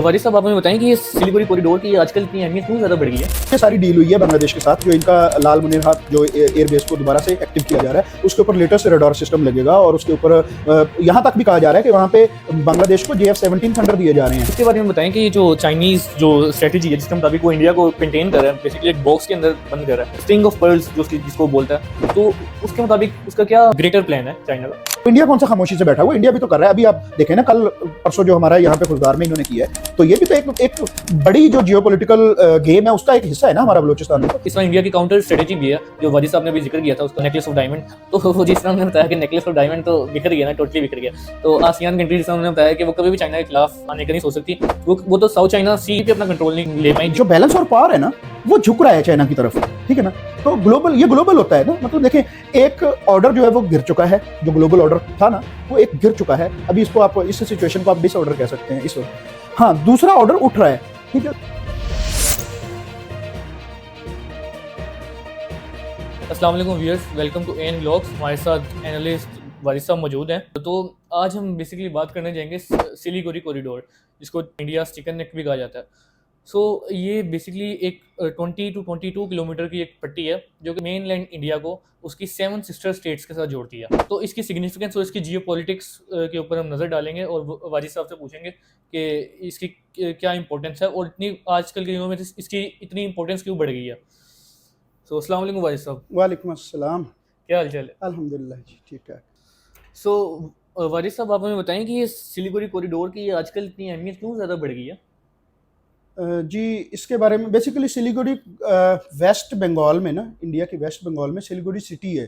वारिस साहब, आप हमें बताएं कि ये सिलीगुड़ी कॉरिडोर की आजकल इतनी अहमियत क्यों ज़्यादा बढ़ गई है? ये सारी डील हुई है बांग्लादेश के साथ, जो इनका लाल मुनिरहाट जो एयरबेस को दोबारा से एक्टिव किया जा रहा है, उसके ऊपर लेटेस्ट रडार सिस्टम लगेगा और उसके ऊपर यहाँ तक भी कहा जा रहा है कि वहाँ पे बांग्लादेश को JF-17 थंडर दिए जा रहे हैं। इसके बारे में बताएं कि जो चाइनीज़ जो स्ट्रेटजी है जिसके मुताबिक वो इंडिया को कंटेन कर रहा है, बेसिकली एक बॉक्स के अंदर बंद कर रहा है, स्ट्रिंग ऑफ पर्ल्स जिसको बोलता है, तो उसके मुताबिक उसका क्या ग्रेटर प्लान है चाइना का? इंडिया कौन सा खामोशी से बैठा हुआ, इंडिया भी तो कर रहा है। अभी आप देखें ना, कल परसों जो हमारा यहाँ पे खुलदार में इन्होंने किया है, तो ये भी तो एक बड़ी जो जियोपॉलिटिकल गेम है उसका एक हिस्सा है ना हमारा बलूचिस्तान में। इस तरह इंडिया की काउंटर स्ट्रेटजी भी है, जो वाजिद साहब ने भी जिक्र किया था, उसका नेकलेस ऑफ डायमंड। तो वो जिस तरह उन्होंने बताया कि नेकलेस ऑफ डायमंड तो बिखर गया ना, टोटली बिखर गया। तो आसियान कंट्री जिस तरह उन्होंने बताया कि वो कभी भी चाइना के खिलाफ आने का नहीं सोच सकती, वो तो साउथ चाइना सी पे अपना कंट्रोल नहीं ले पाई। जो बैलेंस और पावर है ना, वो झुक रहा है चाइना की तरफ, ठीक है ना। तो ये ग्लोबल होता है ना, मतलब देखें, एक ऑर्डर जो है वो गिर चुका है, जो ग्लोबल ऑर्डर था ना वो एक गिर चुका है। अभी इसको आप, इस सिचुएशन को आप डिसऑर्डर कह सकते हैं इस वक्त। हाँ, दूसरा ऑर्डर उठ रहा है, ठीक है। अस्सलाम वालेकुम viewers, welcome to N vlogs. हमारे साथ एनालिस्ट वारिस साहब मौजूद हैं। तो आज हम बेसिकली बात करने जाएंगे सिलीगुड़ी कॉरिडोर, जिसको इंडिया चिकन नेक भी कहा जाता है। सो ये बेसिकली एक 20 to 22 किलोमीटर की एक पट्टी है जो कि मेन लैंड इंडिया को उसकी 7 सिस्टर स्टेट्स के साथ जोड़ती है। तो इसकी सिग्निफिकेंस और इसकी जियो पॉलिटिक्स के ऊपर हम नज़र डालेंगे और वाजिद साहब से पूछेंगे कि इसकी क्या इंपॉर्टेंस है और इतनी आजकल के दिनों में इसकी इतनी इंपॉर्टेंस क्यों बढ़ गई है। सो अस्सलाम वालेकुम वाजिद साहब। वालेकुम अस्सलाम। क्या हाल चाल है? अल्हम्दुलिल्लाह जी, ठीक है। सो वारिस साहब, आप हमें बताएं कि ये सिलीगुड़ी कॉरिडोर की आजकल इतनी अहमियत क्यों ज़्यादा बढ़ गई है? जी, इसके बारे में बेसिकली सिलीगुड़ी वेस्ट बंगाल में ना, इंडिया की वेस्ट बंगाल में सिलीगुड़ी सिटी है,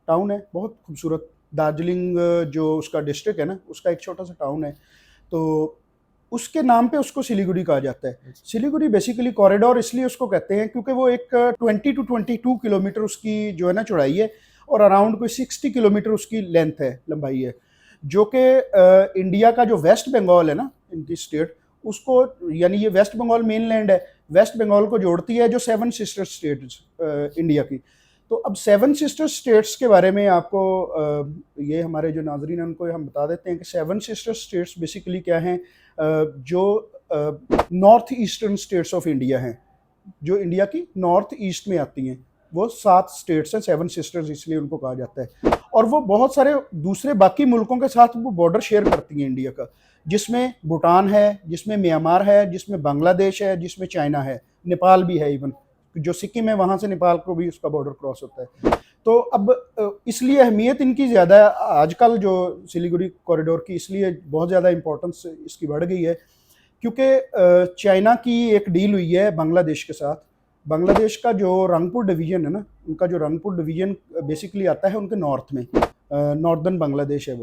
टाउन है, बहुत खूबसूरत। दार्जिलिंग जो उसका डिस्ट्रिक्ट है ना, उसका एक छोटा सा टाउन है, तो उसके नाम पे उसको सिलीगुड़ी कहा जाता है। सिलीगुड़ी बेसिकली कॉरिडोर इसलिए उसको कहते हैं क्योंकि वो एक 20 to 22 किलोमीटर उसकी जो है ना चौड़ाई है, और अराउंड कोई 60 किलोमीटर उसकी लेंथ है, लंबाई है, जो कि इंडिया का जो वेस्ट बंगाल है ना, इनकी स्टेट, उसको, यानी ये वेस्ट बंगाल मेनलैंड है, वेस्ट बंगाल को जोड़ती है, जो 7 सिस्टर स्टेट्स इंडिया की। तो अब 7 सिस्टर स्टेट्स के बारे में आपको ये हमारे जो नाजरीन हैं उनको हम बता देते हैं कि 7 सिस्टर स्टेट्स बेसिकली क्या हैं। जो north eastern states of India हैं, जो इंडिया की नॉर्थ ईस्ट में आती हैं, वो 7 स्टेट्स हैं, 7 सिस्टर्स इसलिए उनको कहा जाता है। और वो बहुत सारे दूसरे बाकी मुल्कों के साथ वो बॉर्डर शेयर करती हैं इंडिया का, जिसमें भूटान है, जिसमें म्यांमार है, जिसमें बांग्लादेश है, जिसमें चाइना है, नेपाल भी है, इवन जो सिक्किम है वहाँ से नेपाल को भी उसका बॉर्डर क्रॉस होता है। तो अब इसलिए अहमियत इनकी ज़्यादा है आजकल, जो सिलीगुड़ी कॉरिडोर की, इसलिए बहुत ज़्यादा इंपॉर्टेंस इसकी बढ़ गई है, क्योंकि चाइना की एक डील हुई है बांग्लादेश के साथ। बांग्लादेश का जो रंगपुर डिवीज़न है ना, उनका जो रंगपुर डिवीज़न बेसिकली आता है उनके नॉर्थ में, नॉर्दर्न बांग्लादेश है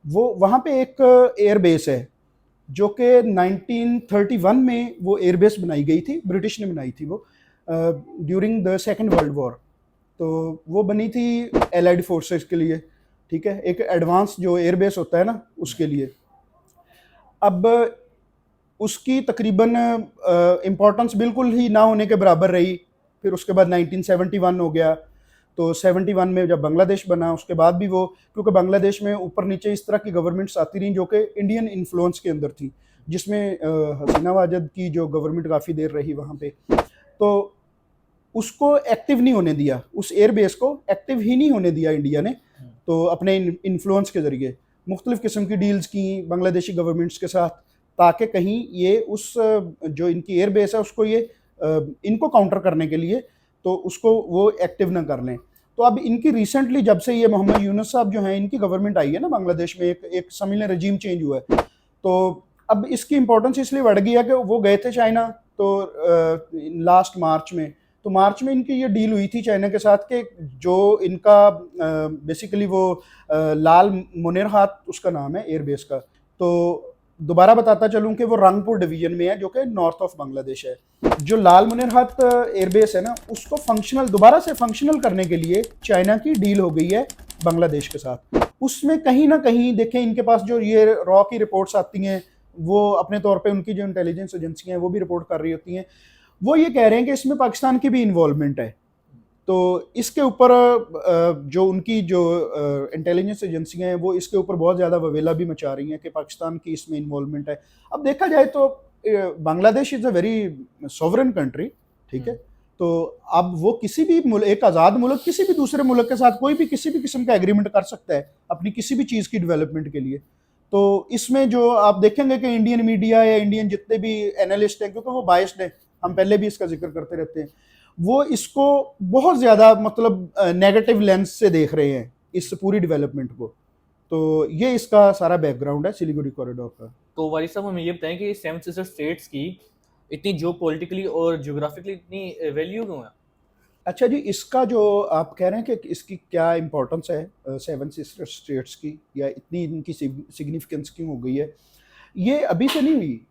वो वहाँ पे एक एयर बेस है, जो कि 1931 में वो एयर बेस बनाई गई थी, ब्रिटिश ने बनाई थी वो during the second world war. तो वो बनी थी एलाइड फोर्सेस के लिए, ठीक है, एक एडवांस जो एयर बेस होता है ना उसके लिए। अब उसकी तकरीबन इम्पोर्टेंस बिल्कुल ही ना होने के बराबर रही। फिर उसके बाद 1971 हो गया, तो 71 में जब बांग्लादेश बना, उसके बाद भी वो, क्योंकि बांग्लादेश में ऊपर नीचे इस तरह की गवर्नमेंट्स आती रहीं जो कि इंडियन इन्फ्लुएंस के अंदर थी, जिसमें हसीना वाजद की जो गवर्नमेंट काफ़ी देर रही वहाँ पे, तो उसको एक्टिव नहीं होने दिया, उस एयर बेस को एक्टिव ही नहीं होने दिया इंडिया ने। तो अपने इन्फ्लुएंस के ज़रिए मुख्तलिफ़ किस्म की डील्स की बांग्लादेशी गवर्नमेंट्स के साथ, ताकि कहीं ये उस जो इनकी एयर बेस है उसको ये इनको काउंटर करने के लिए, तो उसको वो एक्टिव ना कर लें। तो अब इनकी रिसेंटली जब से ये मोहम्मद यूनुस साहब जो हैं, इनकी गवर्नमेंट आई है ना बांग्लादेश में, एक समझ लें रजीम चेंज हुआ है, तो अब इसकी इंपॉर्टेंस इसलिए बढ़ गई है कि वो गए थे चाइना, तो लास्ट मार्च में, तो मार्च में इनकी ये डील हुई थी चाइना के साथ कि जो इनका बेसिकली वो लाल मुनिरहाट उसका नाम है एयर बेस का। तो दोबारा बताता चलूँ कि वो रंगपुर डिवीजन में है, जो कि नॉर्थ ऑफ बांग्लादेश है। जो लाल मुनिरहाट एयरबेस है ना, उसको दोबारा से फंक्शनल करने के लिए चाइना की डील हो गई है बांग्लादेश के साथ। उसमें कहीं ना कहीं देखें, इनके पास जो ये रॉ की रिपोर्ट्स आती हैं, वो अपने तौर पे उनकी जो इंटेलिजेंस एजेंसियाँ हैं वो भी रिपोर्ट कर रही होती हैं, वो ये कह रहे हैं कि इसमें पाकिस्तान की भी इन्वॉल्वमेंट है। तो इसके ऊपर जो उनकी जो इंटेलिजेंस एजेंसियाँ हैं वो इसके ऊपर बहुत ज़्यादा ववेला भी मचा रही हैं कि पाकिस्तान की इसमें इन्वॉल्वमेंट है। अब देखा जाए तो Bangladesh is a very sovereign country, ठीक है। हम्म। तो अब वो किसी भी एक आज़ाद मुल्क किसी भी दूसरे मुल्क के साथ कोई भी किसी भी किस्म का एग्रीमेंट कर सकता है अपनी किसी भी चीज़ की डेवलपमेंट के लिए। तो इसमें जो आप देखेंगे कि इंडियन मीडिया या इंडियन जितने भी एनालिस्ट हैं, क्योंकि वो बायस्ड हैं, हम पहले भी इसका जिक्र करते रहते हैं, वो इसको बहुत ज़्यादा मतलब नेगेटिव लेंस से देख रहे हैं इस पूरी डेवलपमेंट को। तो ये इसका सारा बैकग्राउंड है सिलीगुड़ी कॉरिडोर का। तो वारिस साहब हमें ये बताएं कि सेवन सिस्टर स्टेट्स की इतनी जियो पॉलिटिकली और जियोग्राफिकली इतनी वैल्यू क्यों है? अच्छा जी, इसका जो आप कह रहे हैं कि इसकी क्या इम्पोर्टेंस है सेवन सिस्टर स्टेट्स की, या इतनी इनकी सिग्निफिकेंस क्यों हो गई है, ये अभी से नहीं हुई।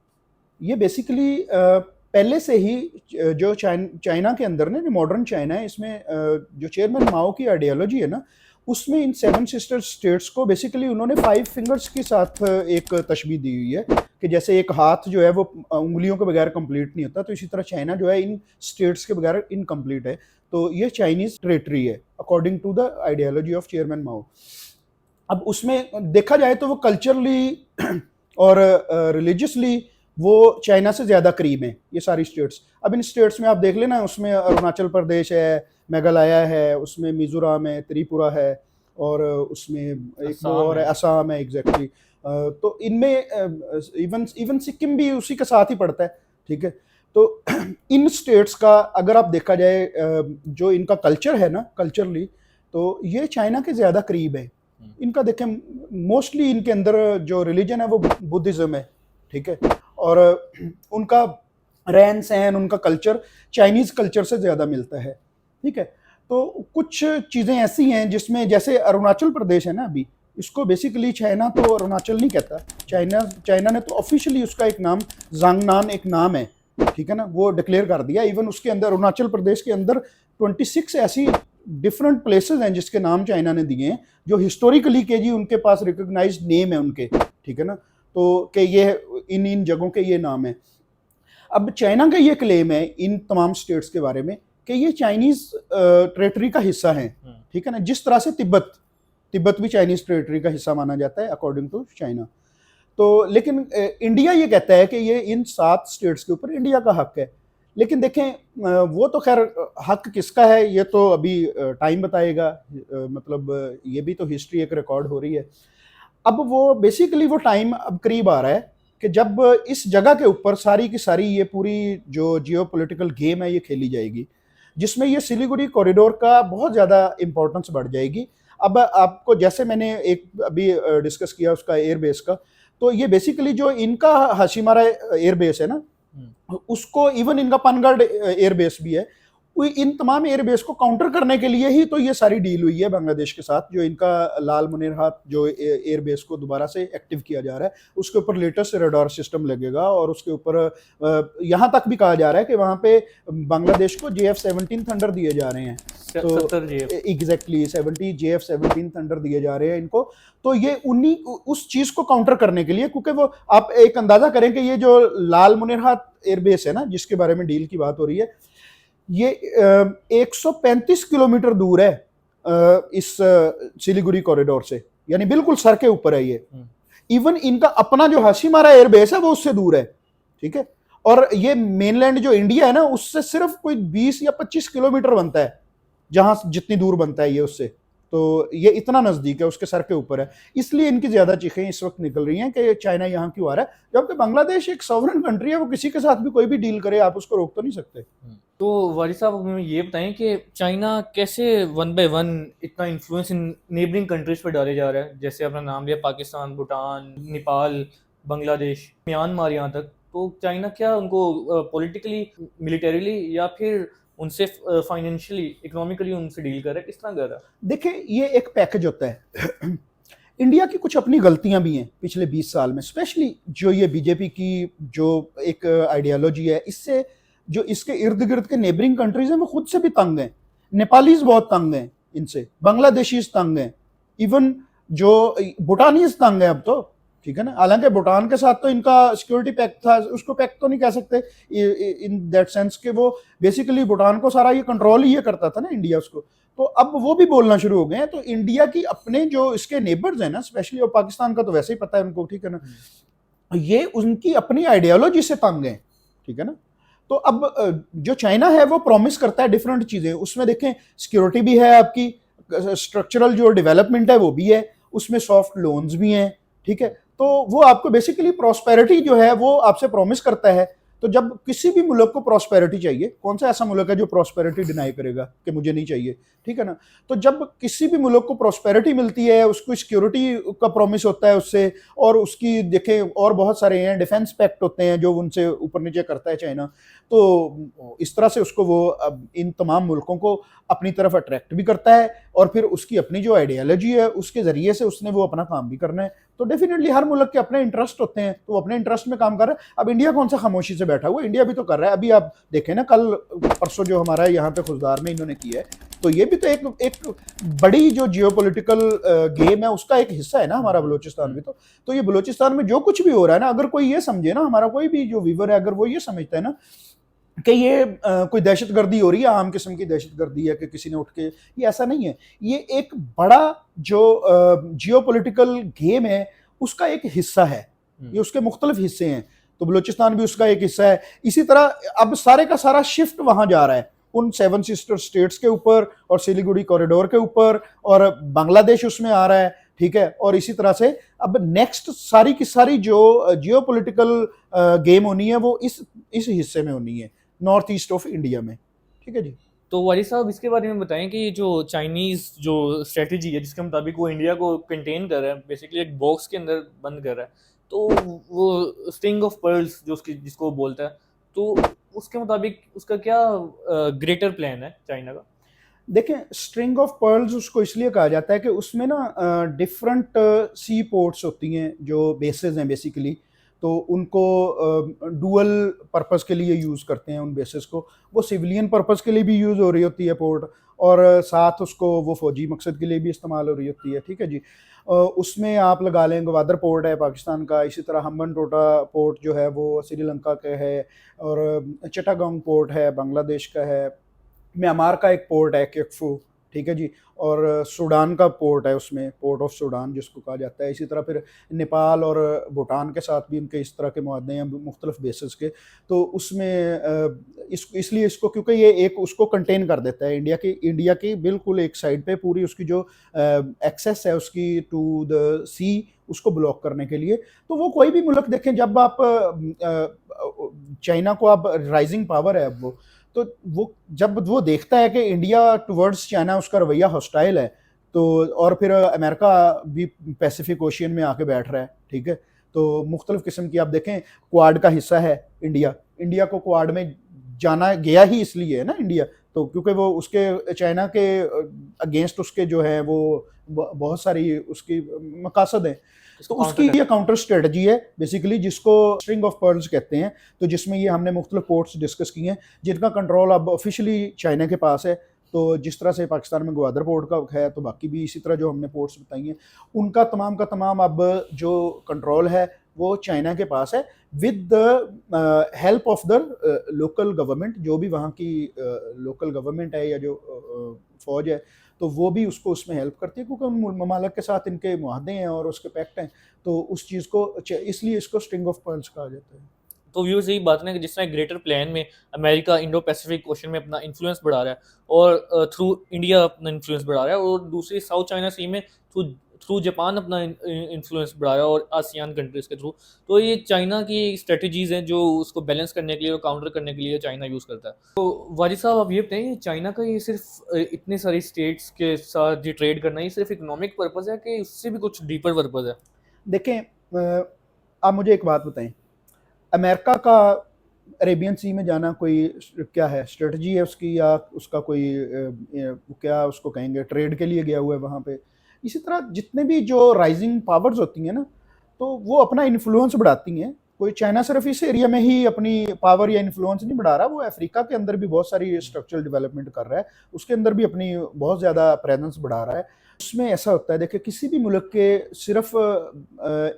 ये बेसिकली पहले से ही जो चाइना के अंदर ना, जो मॉडर्न चाइना है, इसमें जो चेयरमैन माओ की आइडियोलॉजी है ना, उसमें इन सेवन सिस्टर स्टेट्स को बेसिकली उन्होंने 5 फिंगर्स के साथ एक तशबीह दी हुई है कि जैसे एक हाथ जो है वो उंगलियों के बगैर कंप्लीट नहीं होता, तो इसी तरह चाइना जो है इन स्टेट्स के बगैर इनकम्प्लीट है। तो ये चाइनीज टेरेटरी है according to the ideology of chairman Mao. अब उसमें देखा जाए तो वो कल्चरली और रिलीजियसली वो चाइना से ज़्यादा करीब हैं ये सारी स्टेट्स। अब इन स्टेट्स में आप देख लेना, उसमें अरुणाचल प्रदेश है, मेघालय है, उसमें मिजोरम है, त्रिपुरा है, और उसमें एक वो और है, असम है, एग्जैक्टली। तो इनमें इवन सिक्किम भी उसी के साथ ही पड़ता है, ठीक है। तो इन स्टेट्स का अगर आप देखा जाए जो इनका कल्चर है ना, कल्चरली, तो ये चाइना के ज़्यादा करीब है। इनका देखें, मोस्टली इनके अंदर जो रिलीजन है वो बुद्धिज़्म है, ठीक है, और उनका रहन सहन, उनका कल्चर चाइनीज़ कल्चर से ज़्यादा मिलता है, ठीक है। तो कुछ चीज़ें ऐसी हैं जिसमें, जैसे अरुणाचल प्रदेश है ना, अभी इसको बेसिकली चाइना तो अरुणाचल नहीं कहता, चाइना ने तो ऑफिशियली उसका एक नाम जांगनान एक नाम है, ठीक है ना, वो डिक्लेयर कर दिया। इवन उसके अंदर अरुणाचल प्रदेश के अंदर 26 ऐसी डिफरेंट प्लेसेस हैं जिसके नाम चाइना ने दिए हैं, जो हिस्टोरिकली के जी उनके पास रिकॉग्नाइज्ड नेम है उनके, ठीक है ना। तो कि ये इन जगहों के ये नाम है। अब चाइना का ये क्लेम है इन तमाम स्टेट्स के बारे में कि ये चाइनीज टेरेटरी का हिस्सा है, ठीक है ना, जिस तरह से तिब्बत भी चाइनीज टेरेटरी का हिस्सा माना जाता है अकॉर्डिंग टू चाइना। तो लेकिन इंडिया ये कहता है कि ये इन 7 स्टेट्स के ऊपर इंडिया का हक है। लेकिन देखें, वो तो खैर हक किसका है ये तो अभी टाइम बताएगा, मतलब ये भी तो हिस्ट्री एक रिकॉर्ड हो रही है। अब वो बेसिकली वो टाइम अब करीब आ रहा है कि जब इस जगह के ऊपर सारी की सारी ये पूरी जो जियोपॉलिटिकल गेम है ये खेली जाएगी, जिसमें ये सिलीगुड़ी कॉरिडोर का बहुत ज़्यादा इंपॉर्टेंस बढ़ जाएगी। अब आपको जैसे मैंने एक अभी डिस्कस किया उसका एयरबेस का, तो ये बेसिकली जो इनका हाशिमारा एयरबेस है ना, उसको इवन इनका पनगढ़ एयरबेस भी है, इन तमाम एयरबेस को काउंटर करने के लिए ही तो ये सारी डील हुई है बांग्लादेश के साथ। जो इनका लाल मुनीरहाट जो एयरबेस को दोबारा से एक्टिव किया जा रहा है, उसके ऊपर लेटेस्ट रडार सिस्टम लगेगा, और उसके ऊपर यहाँ तक भी कहा जा रहा है कि वहाँ पे बांग्लादेश को JF-17 थंडर दिए जा रहे हैं। तो एग्जैक्टली 70 JF-17 थंडर दिए जा रहे हैं इनको। तो ये उन्हीं उस चीज़ को काउंटर करने के लिए, क्योंकि वो आप एक अंदाज़ा करें कि ये जो लाल मुनीरहाट एयरबेस है ना, जिसके बारे में डील की बात हो रही है, ये 135 किलोमीटर दूर है इस सिलीगुड़ी कॉरिडोर से, यानी बिल्कुल सर के ऊपर है ये। इवन इनका अपना जो हाशिमारा एयरबेस है वो उससे दूर है, ठीक है। और ये मेनलैंड जो इंडिया है ना, उससे सिर्फ कोई 20 या 25 किलोमीटर बनता है, जहां जितनी दूर बनता है ये उससे। तो ये इतना नज़दीक है, उसके सर के ऊपर है। इसलिए इनकी ज़्यादा चीखें इस वक्त निकल रही हैं कि चाइना यहाँ क्यों आ रहा है, जबकि बांग्लादेश एक सॉवरेन कंट्री है, वो किसी के साथ भी कोई भी डील करे, आप उसको रोक तो नहीं सकते। तो वारिस साहब हमें ये बताएं कि चाइना कैसे वन बाय वन इतना इन्फ्लुएंस इन नेबरिंग कंट्रीज पर डाले जा रहा है, जैसे आपने नाम लिया पाकिस्तान, भूटान, नेपाल, बांग्लादेश, म्यांमार यहाँ तक। तो चाइना क्या उनको पॉलिटिकली, मिलिटरीली या फिर उनसे फाइनेंशियली, इकोनॉमिकली उनसे डील कर रहा है, किस तरह कर रहा है? देखिए, ये एक पैकेज होता है। इंडिया की कुछ अपनी गलतियां भी हैं पिछले 20 साल में, स्पेशली जो ये बीजेपी की जो एक आइडियोलॉजी है, इससे जो इसके इर्द गिर्द के नेबरिंग कंट्रीज हैं वो खुद से भी तंग हैं। नेपालीज बहुत तंग हैं इनसे, बांग्लादेशीज तंग हैं, इवन जो भूटानीज तंग है अब तो, ठीक है ना। हालांकि भूटान के साथ तो इनका सिक्योरिटी पैक्ट था, उसको पैक्ट तो नहीं कह सकते इन दैट सेंस कि वो बेसिकली भूटान को सारा ये कंट्रोल ही ये करता था ना इंडिया उसको। तो अब वो भी बोलना शुरू हो गए हैं। तो इंडिया की अपने जो इसके नेबर्स हैं ना, स्पेशली, और पाकिस्तान का तो वैसे ही पता है उनको, ठीक है ना, ये उनकी अपनी आइडियोलॉजी से तंग है, ठीक है ना। तो अब जो चाइना है वो प्रॉमिस करता है डिफरेंट चीजें, उसमें देखें सिक्योरिटी भी है आपकी, स्ट्रक्चरल जो डेवलपमेंट है वो भी है, उसमें सॉफ्ट लोन्स भी हैं, ठीक है। तो वो आपको बेसिकली प्रॉस्पेरिटी जो है वो आपसे प्रॉमिस करता है। तो जब किसी भी मुल्क को प्रॉस्पेरिटी चाहिए, कौन सा ऐसा मुल्क है जो प्रॉस्पेरिटी डिनाई करेगा कि मुझे नहीं चाहिए, ठीक है ना। तो जब किसी भी मुल्क को प्रॉस्पेरिटी मिलती है, उसको सिक्योरिटी का प्रॉमिस होता है उससे, और उसकी देखें और बहुत सारे हैं, डिफेंस पैक्ट होते हैं जो उनसे ऊपर नीचे करता है चाइना। तो इस तरह से उसको वो अब इन तमाम मुल्कों को अपनी तरफ अट्रैक्ट भी करता है, और फिर उसकी अपनी जो आइडियोलॉजी है उसके जरिए से उसने वो अपना काम भी करना है। तो डेफिनेटली हर मुल्क के अपने इंटरेस्ट होते हैं, तो वो अपने इंटरेस्ट में काम कर रहा है। अब इंडिया कौन सा खामोशी से बैठा हुआ है, इंडिया भी तो कर रहा है। अभी आप देखें ना, कल परसों जो हमारा यहाँ पे खुजदार में इन्होंने किया है, तो ये भी तो एक बड़ी जो जियोपॉलिटिकल गेम है उसका एक हिस्सा है ना हमारा बलूचिस्तान भी। तो ये बलूचिस्तान में जो कुछ भी हो रहा है ना, अगर कोई ये समझे ना, हमारा कोई भी जो व्यूवर है अगर वो ये समझता है ना कि ये कोई दहशतगर्दी हो रही है, आम किस्म की दहशतगर्दी है कि किसी ने उठ के, ये ऐसा नहीं है। ये एक बड़ा जो जियोपॉलिटिकल गेम है उसका एक हिस्सा है, ये उसके मुख्तलिफ हिस्से हैं। तो बलूचिस्तान भी उसका एक हिस्सा है। इसी तरह अब सारे का सारा शिफ्ट वहां जा रहा है, उन सेवन सिस्टर स्टेट्स के ऊपर और सिलीगुड़ी कॉरिडोर के ऊपर, और बांग्लादेश उसमें आ रहा है, ठीक है। और इसी तरह से अब नेक्स्ट सारी की सारी जो जियोपॉलिटिकल गेम होनी है वो इस हिस्से में होनी है, नॉर्थ ईस्ट ऑफ इंडिया में, ठीक है जी। तो वाली साहब इसके बारे में बताएं कि जो चाइनीज़ जो स्ट्रेटजी है जिसके मुताबिक वो इंडिया को कंटेन कर रहा है, बेसिकली एक बॉक्स के अंदर बंद कर रहा है, तो वो स्ट्रिंग ऑफ पर्ल्स जो उसकी जिसको वो बोलता है, तो उसके मुताबिक उसका क्या ग्रेटर प्लान है चाइना का? देखें, स्ट्रिंग ऑफ पर्ल्स उसको इसलिए कहा जाता है कि उसमें ना डिफरेंट सी पोर्ट्स होती हैं जो बेसेस हैं बेसिकली। तो उनको डुअल पर्पस के लिए यूज़ करते हैं उन बेसिस को। वो सिविलियन पर्पस के लिए भी यूज़ हो रही होती है पोर्ट, और साथ उसको वो फौजी मकसद के लिए भी इस्तेमाल हो रही होती है, ठीक है जी। उसमें आप लगा लें गवादर पोर्ट है पाकिस्तान का, इसी तरह हम्बन टोटा पोर्ट जो है वो श्रीलंका का है, और चिटागोंग पोर्ट है बांग्लादेश का है, म्यांमार का एक पोर्ट है केकफू, ठीक है जी। और सूडान का पोर्ट है, उसमें पोर्ट ऑफ सूडान जिसको कहा जाता है। इसी तरह फिर नेपाल और भूटान के साथ भी उनके इस तरह के मुआहदे हैं मुख्तलिफ बेसिस के। तो उसमें इसलिए इसको, क्योंकि ये एक उसको कंटेन कर देता है इंडिया की बिल्कुल एक साइड पे पूरी उसकी जो एक्सेस है उसकी टू द सी, उसको ब्लॉक करने के लिए। तो वो कोई भी मुल्क देखें, जब आप चाइना को आप राइजिंग पावर है अब वो, तो वो जब वो देखता है कि इंडिया टुवर्ड्स चाइना उसका रवैया हॉस्टाइल है, तो और फिर अमेरिका भी पैसिफिक ओशियन में आके बैठ रहा है, ठीक है। तो मुख्तलिफ किस्म की आप देखें, क्वाड का हिस्सा है इंडिया। इंडिया को क्वाड में जाना गया ही इसलिए है ना इंडिया, तो क्योंकि वो उसके चाइना के अगेंस्ट उसके जो है वो बहुत सारी उसकी मकासद हैं। तो उसकी ये काउंटर स्ट्रेटजी है बेसिकली, जिसको स्ट्रिंग ऑफ पर्ल्स कहते हैं। तो जिसमें ये हमने मुख्तलिफ पोर्ट्स डिस्कस किए हैं जिनका कंट्रोल अब ऑफिशियली चाइना के पास है। तो जिस तरह से पाकिस्तान में ग्वादर पोर्ट का है, तो बाकी भी इसी तरह जो हमने पोर्ट्स बताई हैं उनका तमाम का तमाम अब जो कंट्रोल है वो चाइना के पास है, with the help of the local government. जो भी वहाँ की लोकल गवर्नमेंट है या जो फौज है, तो वो भी उसको उसमें हेल्प करती है, क्योंकि उन ममालिक के साथ इनके मुआहदे हैं और उसके पैक्ट हैं। तो उस चीज़ को इसलिए इसको स्ट्रिंग ऑफ पर्ल्स कहा जाता है। तो व्यूअर्स यही बात है ना कि जिस तरह ग्रेटर प्लान में अमेरिका इंडो पैसिफिक ओशन में अपना इन्फ्लुएंस बढ़ा रहा है, और थ्रू इंडिया अपना इन्फ्लुएंस बढ़ा रहा है, और दूसरी साउथ चाइना सी में थ्रू थ्रू जापान अपना इन्फ्लुएंस बढ़ा रहा है, और आसियान कंट्रीज के थ्रू। तो ये चाइना की स्ट्रेटजीज हैं जो उसको बैलेंस करने के लिए और काउंटर करने के लिए चाइना यूज़ करता है। तो वाजिद साहब आप ये बताएं, चाइना का ये सिर्फ इतने सारी स्टेट्स के साथ ये ट्रेड करना, ये सिर्फ इकोनॉमिक पर्पज़ है कि उससे भी कुछ डीपर पर्पज़ है? देखें, आप मुझे एक बात बताएं, अमेरिका का अरेबियन सी में जाना कोई क्या है, स्ट्रेटजी है उसकी, या उसका कोई क्या उसको कहेंगे, ट्रेड के लिए गया हुआ है वहाँ पे। इसी तरह जितने भी जो राइजिंग पावर्स होती हैं ना, तो वो अपना इन्फ्लुएंस बढ़ाती हैं। कोई चाइना सिर्फ इस एरिया में ही अपनी पावर या इन्फ्लुएंस नहीं बढ़ा रहा, वो अफ्रीका के अंदर भी बहुत सारी स्ट्रक्चरल डेवलपमेंट कर रहा है, उसके अंदर भी अपनी बहुत ज़्यादा प्रेजेंस बढ़ा रहा है। उसमें ऐसा होता है, देखिए किसी भी मुल्क के सिर्फ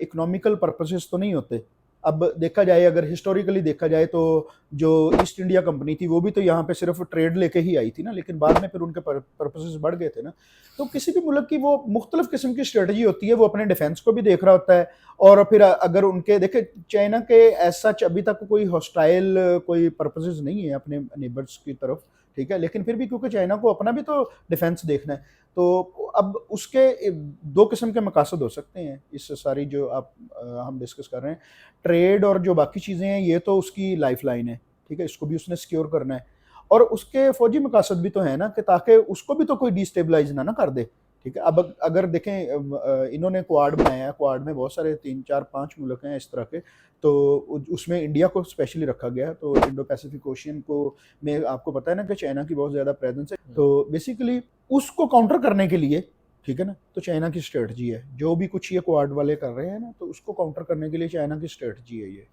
इकोनॉमिकल पर्पसेस तो नहीं होते, अब देखा जाए, अगर हिस्टोरिकली देखा जाए तो जो ईस्ट इंडिया कंपनी थी वो भी तो यहाँ पे सिर्फ ट्रेड लेके ही आई थी ना, लेकिन बाद में फिर उनके पर्पसेस बढ़ गए थे ना। तो किसी भी मुल्क की वो मुख्तलिफ किस्म की स्ट्रेटजी होती है, वो अपने डिफेंस को भी देख रहा होता है, और फिर अगर उनके देखे चाइना के एज सच अभी तक कोई हॉस्टाइल कोई पर्पसेस नहीं है अपने नेबर्स की तरफ, ठीक है, लेकिन फिर भी क्योंकि चाइना को अपना भी तो डिफेंस देखना है, तो अब उसके दो किस्म के मकासद हो सकते हैं इस सारी जो आप हम डिस्कस कर रहे हैं। ट्रेड और जो बाकी चीज़ें हैं ये तो उसकी लाइफ लाइन है, ठीक है, इसको भी उसने सिक्योर करना है, और उसके फौजी मकासद भी तो है ना कि ताकि उसको भी तो कोई डिस्टेबलाइज ना कर दे, ठीक है। अब अगर देखें इन्होंने क्वाड बनाया है, क्वाड में बहुत सारे 3 4 5 मुल्क हैं इस तरह के, तो उसमें इंडिया को स्पेशली रखा गया है, तो इंडो पैसिफिक ओशियन को में आपको पता है ना कि चाइना की बहुत ज़्यादा प्रेजेंस है, तो बेसिकली उसको काउंटर करने के लिए, ठीक है ना, तो चाइना की स्ट्रेटजी है जो भी कुछ ये क्वाड वाले कर रहे हैं ना, तो उसको काउंटर करने के लिए चाइना की स्ट्रेटजी है ये।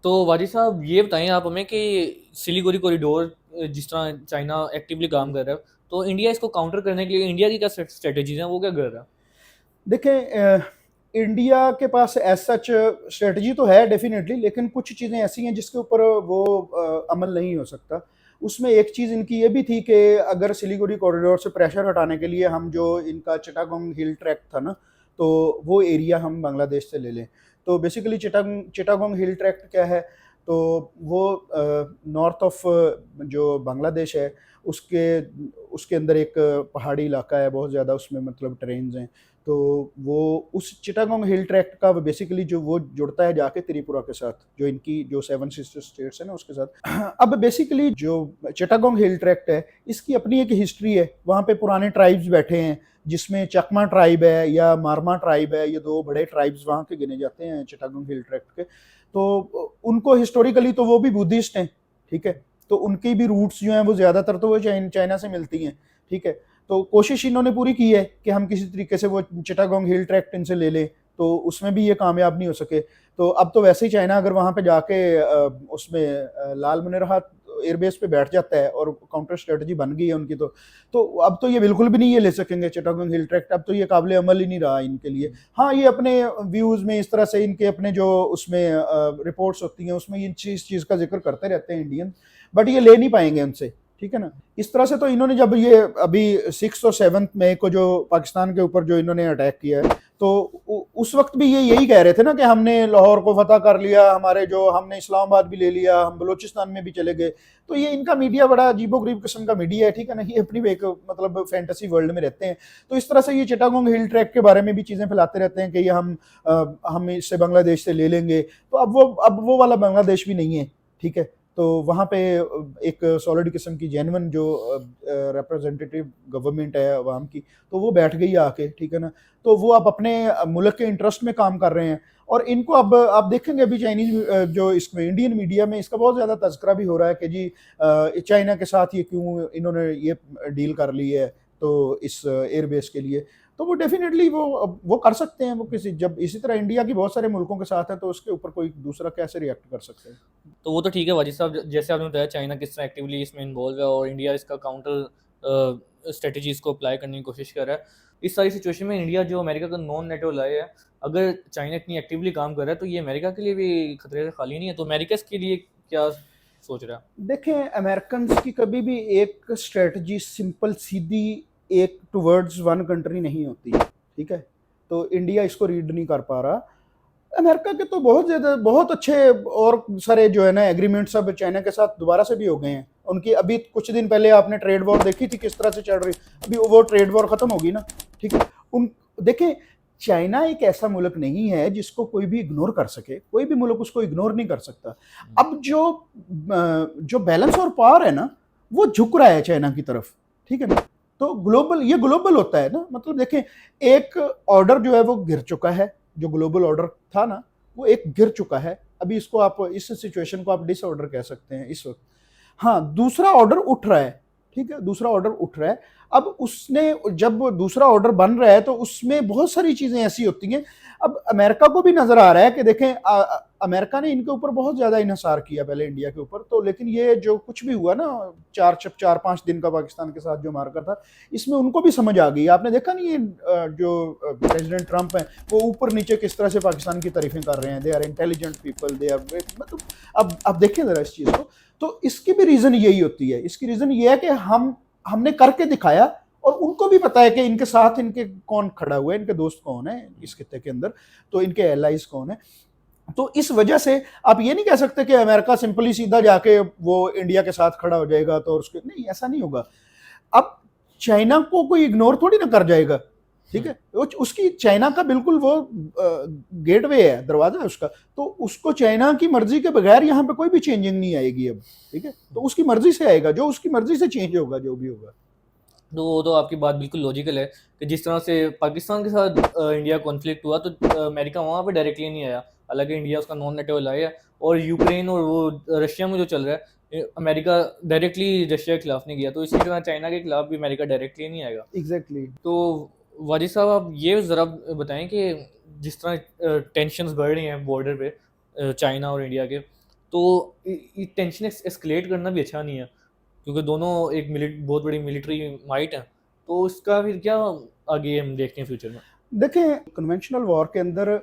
तो वाजिद साहब ये बताएं आप हमें कि सिलीगुड़ी कॉरिडोर जिस तरह चाइना एक्टिवली काम कर रहा है, तो इंडिया इसको काउंटर करने के लिए इंडिया की क्या स्ट्रेटजीज हैं, वो क्या कर रहा है? देखें, इंडिया के पास एज सच स्ट्रेटजी तो है डेफिनेटली, लेकिन कुछ चीज़ें ऐसी हैं जिसके ऊपर वो अमल नहीं हो सकता। उसमें एक चीज़ इनकी ये भी थी कि अगर सिलीगुड़ी कॉरिडोर से प्रेशर हटाने के लिए हम जो इनका चिटागोंग हिल ट्रैक था ना, तो वो एरिया हम बांग्लादेश से ले लें। तो बेसिकली चिटागोंग हिल ट्रैक क्या है, तो वो नॉर्थ ऑफ जो बांग्लादेश है उसके उसके अंदर एक पहाड़ी इलाका है बहुत ज़्यादा, उसमें मतलब ट्रेन्स हैं, तो वो उस चिटागोंग हिल ट्रैक्ट का बेसिकली जो वो जुड़ता है जाके त्रिपुरा के साथ, जो इनकी जो 7 सिस्टर स्टेट्स है ना उसके साथ। अब बेसिकली जो चिटागोंग हिल ट्रैक्ट है इसकी अपनी एक हिस्ट्री है, वहाँ पे पुराने ट्राइब्स बैठे हैं, जिसमें चकमा ट्राइब है या मारमा ट्राइब है, ये दो बड़े ट्राइब्स वहाँ के गिने जाते हैं चिटागोंग हिल ट्रैक्ट के। तो उनको हिस्टोरिकली तो वो भी बुद्धिस्ट हैं, ठीक है, तो उनकी भी रूट्स जो हैं वो ज़्यादातर तो वो चाइना से मिलती हैं, ठीक है। तो कोशिश इन्होंने पूरी की है कि हम किसी तरीके से वो चिटागोंग हिल ट्रैक्ट इनसे ले लें, तो उसमें भी ये कामयाब नहीं हो सके। तो अब तो वैसे ही चाइना अगर वहाँ पे जाके उसमें लाल मुनिरहा एयरबेस पे बैठ जाता है और काउंटर स्ट्रेटजी बन गई है उनकी, तो अब तो ये बिल्कुल भी नहीं ये ले सकेंगे चिटागोंग हिल ट्रैक्ट, अब तो ये काबिल अमल ही नहीं रहा इनके लिए। हाँ, ये अपने व्यूज़ में इस तरह से इनके अपने जो उसमें रिपोर्ट्स होती हैं उसमें ये चीज़ का जिक्र करते रहते हैं इंडियन, बट ये ले नहीं पाएंगे उनसे, ठीक है ना। इस तरह से तो इन्होंने जब ये अभी 6 और 7 मई को जो पाकिस्तान के ऊपर जो इन्होंने अटैक किया है, तो उस वक्त भी ये यही कह रहे थे ना कि हमने लाहौर को फतह कर लिया, हमारे जो हमने इस्लामाबाद भी ले लिया, हम बलूचिस्तान में भी चले गए। तो ये इनका मीडिया बड़ा अजीबोगरीब किस्म का मीडिया है, ठीक है ना, ये अपनी एक मतलब फैंटेसी वर्ल्ड में रहते हैं। तो इस तरह से ये चिटागोंग हिल ट्रैक के बारे में भी चीज़ें फैलाते रहते हैं कि ये हम इससे बांग्लादेश से ले लेंगे, तो अब वो वाला बांग्लादेश भी नहीं है, ठीक है। तो वहाँ पे एक सॉलिड किस्म की जेन्युइन जो रिप्रेजेंटेटिव गवर्नमेंट है अवाम की, तो वो बैठ गई आके, ठीक है ना। तो वो अब अपने मुल्क के इंटरेस्ट में काम कर रहे हैं, और इनको अब आप देखेंगे अभी चाइनीज जो इसमें इंडियन मीडिया में इसका बहुत ज़्यादा तज़किरा भी हो रहा है कि जी चाइना के साथ ये क्यों इन्होंने ये डील कर ली है, तो इस एयरबेस के लिए, तो वो डेफिनेटली वो कर सकते हैं, वो किसी जब इसी तरह इंडिया की बहुत सारे मुल्कों के साथ है, तो उसके ऊपर कोई दूसरा कैसे रिएक्ट कर सकते हैं। तो वो तो ठीक है वाजिद साहब, जैसे आपने बताया चाइना किस तरह एक्टिवली इसमें इन्वॉल्व है और इंडिया इसका काउंटर स्ट्रेटजीज को अप्लाई करने की कोशिश कर रहा है। इस सारी सिचुएशन में इंडिया जो अमेरिका का नॉन नेटो अलाई है, अगर चाइना इतनी एक्टिवली काम कर रहा है तो ये अमेरिका के लिए भी खतरे से खाली नहीं है, तो अमेरिका इसके लिए क्या सोच रहा है? देखें, अमेरिकन की कभी भी एक स्ट्रेटजी सिंपल सीधी एक टुवर्ड्स वन कंट्री नहीं होती, ठीक है। तो इंडिया इसको रीड नहीं कर पा रहा। अमेरिका के तो बहुत अच्छे और सारे जो है ना एग्रीमेंट्स अब चाइना के साथ दोबारा से भी हो गए हैं उनकी। अभी कुछ दिन पहले आपने ट्रेड वॉर देखी थी किस तरह से चल रही, अभी वो ट्रेड वॉर खत्म होगी ना, ठीक है। उन देखें, चाइना एक ऐसा मुल्क नहीं है जिसको कोई भी इग्नोर कर सके, कोई भी मुल्क उसको इग्नोर नहीं कर सकता। अब जो बैलेंस और पावर है ना वो झुक रहा है चाइना की तरफ, ठीक है ना। तो ये ग्लोबल होता है ना, मतलब देखें, एक ऑर्डर जो है वो गिर चुका है, जो ग्लोबल ऑर्डर था ना वो एक गिर चुका है। अभी इसको आप इस सिचुएशन को आप डिसऑर्डर कह सकते हैं इस वक्त। हाँ, दूसरा ऑर्डर उठ रहा है, ठीक है, दूसरा ऑर्डर उठ रहा है। अब उसने जब दूसरा ऑर्डर बन रहा है तो उसमें बहुत सारी चीज़ें ऐसी होती हैं। अब अमेरिका को भी नज़र आ रहा है कि देखें अमेरिका ने इनके ऊपर बहुत ज़्यादा इन्हिसार किया पहले इंडिया के ऊपर, तो लेकिन ये जो कुछ भी हुआ ना 4-5 दिन का पाकिस्तान के साथ जो मारका था, इसमें उनको भी समझ आ गई। आपने देखा नहीं ये जो प्रेसिडेंट ट्रंप है वो ऊपर नीचे किस तरह से पाकिस्तान की तारीफें कर रहे हैं, they are intelligent people, they are, मतलब अब देखिए ज़रा इस चीज़ को। तो इसकी भी रीज़न यही होती है, इसकी रीज़न ये है कि हमने करके दिखाया और उनको भी पता है कि इनके साथ इनके कौन खड़ा हुआ है, इनके दोस्त कौन है इस खित्ते के अंदर, तो इनके एलाइज कौन है। तो इस वजह से आप ये नहीं कह सकते कि अमेरिका सिंपली सीधा जाके वो इंडिया के साथ खड़ा हो जाएगा, तो उसके नहीं, ऐसा नहीं होगा। अब चाइना को कोई इग्नोर थोड़ी ना कर जाएगा, ठीक है, उसकी चाइना का बिल्कुल वो गेटवे है, दरवाजा है उसका, तो उसको चाइना की मर्जी के बगैर यहाँ पे कोई भी चेंजिंग नहीं आएगी अब, ठीक है, तो उसकी मर्जी से आएगा, जो उसकी मर्जी से चेंज होगा जो भी होगा। तो वो तो आपकी बात बिल्कुल लॉजिकल है कि जिस तरह से पाकिस्तान के साथ इंडिया कॉन्फ्लिक्ट हुआ तो अमेरिका वहाँ पे डायरेक्टली नहीं आया, हालांकि इंडिया उसका नॉन नेटो एलाय है। और यूक्रेन और वो रशिया में जो चल रहा है, अमेरिका डायरेक्टली रशिया के खिलाफ नहीं गया, तो इसी तरह चाइना के खिलाफ भी अमेरिका डायरेक्टली नहीं आएगा। एग्जैक्टली। तो वाजिद साहब आप ये ज़रा बताएं कि जिस तरह टेंशन्स बढ़ रही हैं बॉर्डर पे चाइना और इंडिया के, तो ये टेंशन एस्केलेट करना भी अच्छा नहीं है, क्योंकि दोनों एक बहुत बड़ी मिलिट्री माइट है, तो इसका फिर क्या आगे हम देखते हैं फ्यूचर में। देखें, कन्वेंशनल वॉर के अंदर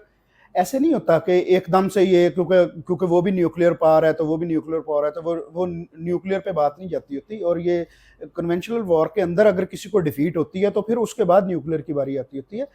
ऐसे नहीं होता कि एकदम से ये, क्योंकि वो भी न्यूक्लियर पावर है तो वो भी न्यूक्लियर पावर है, तो वो न्यूक्लियर पे बात नहीं जाती होती। और ये कन्वेंशनल वॉर के अंदर अगर किसी को डिफीट होती है तो फिर उसके बाद न्यूक्लियर की बारी आती होती है।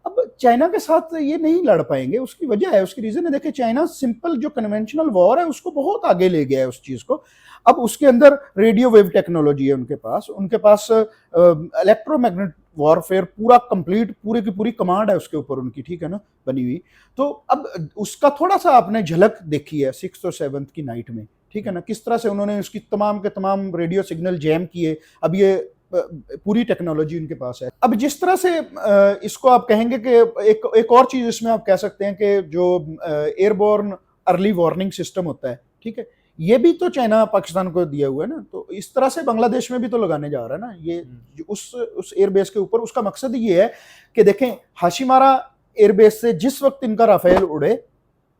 अब चाइना के साथ ये नहीं लड़ पाएंगे, उसकी वजह है, उसकी रीज़न है। देखिए, चाइना सिंपल जो कन्वेंशनल वॉर है उसको बहुत आगे ले गया है उस चीज़ को। अब उसके अंदर रेडियो वेव टेक्नोलॉजी है उनके पास इलेक्ट्रोमैग्नेट वॉरफेयर पूरा कंप्लीट, पूरी की पूरी कमांड है उसके ऊपर उनकी, ठीक है ना, बनी हुई। तो अब उसका थोड़ा सा आपने झलक देखी है 6th और 7th की नाइट में, ठीक है ना, किस तरह से उन्होंने उसकी तमाम के तमाम रेडियो सिग्नल जैम किए। अब ये पूरी टेक्नोलॉजी उनके पास है। अब जिस तरह से इसको आप कहेंगे कि एक और चीज़ इसमें आप कह सकते हैं कि जो एयरबोर्न अर्ली वार्निंग सिस्टम होता है, ठीक है, ये भी तो चाइना पाकिस्तान को दिया हुआ है ना, तो इस तरह से बांग्लादेश में भी तो लगाने जा रहा है ना ये उस एयरबेस के ऊपर। उसका मकसद ये है कि देखें, हाशिमारा एयरबेस से जिस वक्त इनका राफेल उड़े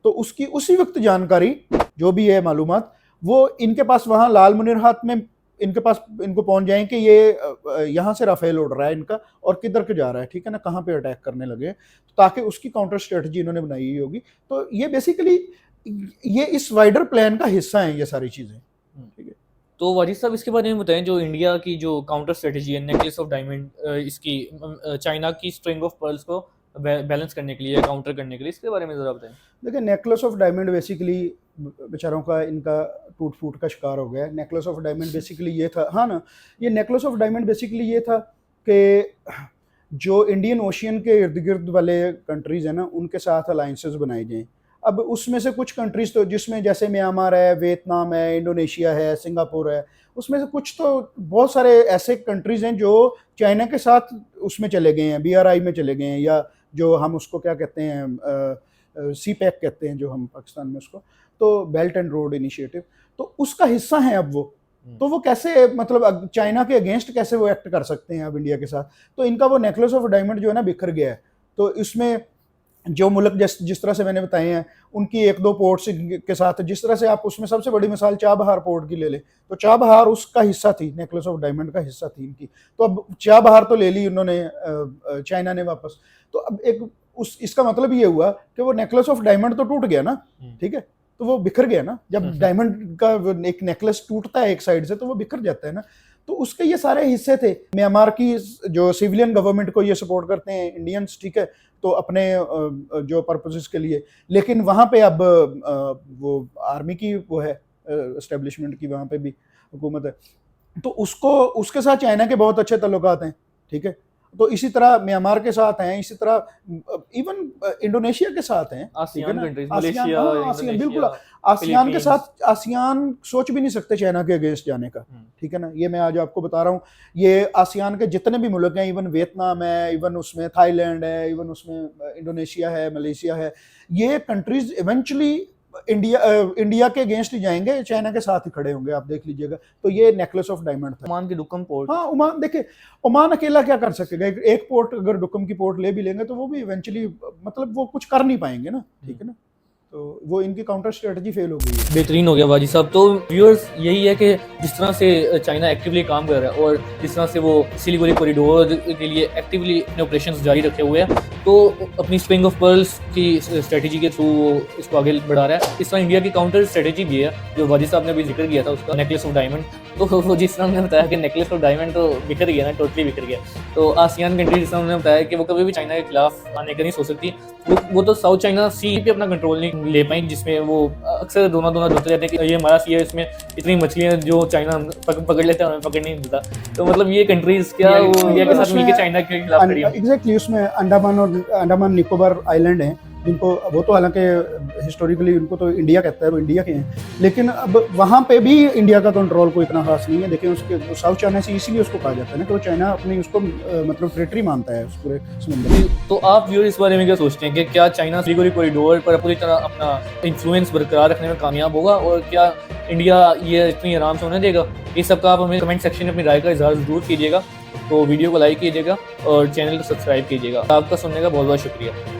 तो उसकी उसी वक्त जानकारी जो भी है मालूमात वो इनके पास वहाँ लाल मुनिरहाट में इनके पास इनको पहुंच जाए कि ये यहाँ से राफेल उड़ रहा है इनका और किधर के जा रहा है, ठीक है ना, कहाँ पे अटैक करने लगे, तो ताकि उसकी काउंटर स्ट्रेटजी इन्होंने बनाई हुई होगी। तो ये बेसिकली ये इस वाइडर प्लान का हिस्सा है ये सारी चीज़ें, ठीक है। तो वाजिद साहब इसके बारे में बताएं, जो इंडिया की जो काउंटर स्ट्रेटजी है नेकलेस ऑफ डायमंड, इसकी चाइना की स्ट्रिंग ऑफ पर्ल्स को बैलेंस करने के लिए, काउंटर करने के लिए, इसके बारे में ज़रा बताएं। देखिए, नेकलेस ऑफ डायमंड बेसिकली बेचारों का इनका टूट फूट का शिकार हो गया है। नेकलेस ऑफ डायमंड बेसिकली ये था, हाँ ना, ये नेकलेस ऑफ डायमंड बेसिकली ये था कि जो इंडियन ओशियन के इर्द गिर्द वाले कंट्रीज़ हैं ना, उनके साथ अलाइंसेस बनाए जाएँ। अब उसमें से कुछ कंट्रीज़ तो जिसमें जैसे म्यांमार है, वियतनाम है, इंडोनेशिया है, सिंगापुर है, उसमें से कुछ तो बहुत सारे ऐसे कंट्रीज़ हैं जो चाइना के साथ उसमें चले गए हैं, BRI में चले गए हैं, या जो हम उसको क्या कहते हैं, CPEC कहते हैं जो हम पाकिस्तान में उसको, तो बेल्ट एंड रोड इनिशिएटिव, तो उसका हिस्सा हैं अब वो। तो वो कैसे, मतलब चाइना के अगेंस्ट कैसे वो एक्ट कर सकते हैं अब इंडिया के साथ। तो इनका वो नेकलेस ऑफ डायमंड जो है ना बिखर गया है। तो इसमें जो मुल्क जिस तरह से मैंने बताए हैं, उनकी 1-2 पोर्ट्स के साथ, जिस तरह से आप उसमें सबसे बड़ी मिसाल चाबहार पोर्ट की ले लें, तो चाबहार उसका हिस्सा थी, नेकलेस ऑफ डायमंड का हिस्सा थी इनकी। तो अब चाबहार तो ले ली उन्होंने, चाइना ने वापस। तो अब इसका मतलब ये हुआ कि वो नेकलेस ऑफ डायमंड तो टूट गया ना, ठीक है, तो वो बिखर गया ना। जब डायमंड का एक नेकलेस टूटता है एक साइड से तो वो बिखर जाता है ना। तो उसके ये सारे हिस्से थे। म्यांमार की जो सिविलियन गवर्नमेंट को ये सपोर्ट करते हैं इंडियंस, ठीक है, तो अपने जो पर्पसेस के लिए, लेकिन वहाँ पे अब वो आर्मी की वो है, एस्टेब्लिशमेंट की वहाँ पे भी हुकूमत है, तो उसके साथ चाइना के बहुत अच्छे ताल्लुकात हैं, ठीक है। तो इसी तरह म्यांमार के साथ हैं, इसी तरह इवन इंडोनेशिया के साथ हैं, ASEAN countries, ASEAN, Malaysia, ASEAN, बिल्कुल इंडोनेशिया, आसियान के फिलीपींस। साथ, आसियान सोच भी नहीं सकते चाइना के अगेंस्ट जाने का, ठीक है ना। ये मैं आज आपको बता रहा हूँ, ये आसियान के जितने भी मुल्क हैं, इवन वियतनाम है, इवन उसमें थाईलैंड है, इवन उसमें इंडोनेशिया है, मलेशिया है, ये कंट्रीज इवेंचुअली इंडिया के अगेंस्ट ही जाएंगे, चाइना के साथ ही खड़े होंगे, आप देख लीजिएगा। तो ये नेकलेस ऑफ डायमंड था। ओमान की डुकम पोर्ट, हाँ, ओमान, देखिए ओमान अकेला क्या कर सकेगा, एक पोर्ट अगर डुकम की पोर्ट ले भी लेंगे तो वो भी इवेंचुअली, मतलब वो कुछ कर नहीं पाएंगे ना, ठीक है ना। तो वो इनकी काउंटर स्ट्रेटजी फेल हो गई है। बेहतरीन हो गया वाजी साहब। तो व्यूअर्स यही है कि जिस तरह से चाइना एक्टिवली काम कर रहा है और जिस तरह से वो सिलीगुड़ी कॉरिडोर के लिए एक्टिवली अपने ऑपरेशंस जारी रखे हुए हैं, तो अपनी स्ट्रिंग ऑफ पर्ल्स की स्ट्रेटजी के थ्रू वो इसको आगे बढ़ा रहा है। इस तरह इंडिया की काउंटर स्ट्रेटजी भी है जो वाजी साहब ने भी जिक्र किया था, उसका नेकलेस ऑफ डायमंड। तो वो जिस तरह उन्होंने बताया कि नेकलेस ऑफ डायमंड तो बिखर गया ना, टोटली बिखर गया। तो आसियान कंट्री जिस तरह उन्होंने बताया कि वो कभी भी चाइना के खिलाफ आने का नहीं सोच सकती। वो तो साउथ चाइना सी पे अपना कंट्रोल नहीं ले पाई, जिसमें वो अक्सर दोनों जोते रहते हैं कि ये हमारा सी है, इसमें इतनी मछलियाँ जो चाइना पकड़ लेता है हमें पकड़ नहीं देता। तो मतलब ये कंट्रीज क्या वो इंडिया के साथ मिलकर चाइना के खिलाफ खड़ी है। एग्जैक्टली उसमें अंडमान निकोबार आइलैंड हैं जिनको वो तो हालांकि हिस्टोरिकली उनको तो इंडिया कहता है, वो इंडिया के हैं, लेकिन अब वहाँ पे भी इंडिया का कंट्रोल कोई इतना खास नहीं है। देखिए उसके साउथ चाइना से इसीलिए उसको कहा जाता है ना कि वो चाइना अपनी उसको मतलब टेरिटरी मानता है उस पूरे समुद्र में। तो आप व्यूअर इस बारे में क्या सोचते हैं कि क्या चाइना सिलीगुड़ी कॉरिडोर पर पूरी तरह अपना इन्फ्लुएंस बरकरार रखने में कामयाब होगा, और क्या इंडिया ये इतनी आराम से होने देगा? इस सब का आप हमें कमेंट सेक्शन में अपनी राय का इजहार जरूर कीजिएगा। तो वीडियो को लाइक कीजिएगा और चैनल को सब्सक्राइब कीजिएगा। आपका सुनने का बहुत बहुत शुक्रिया।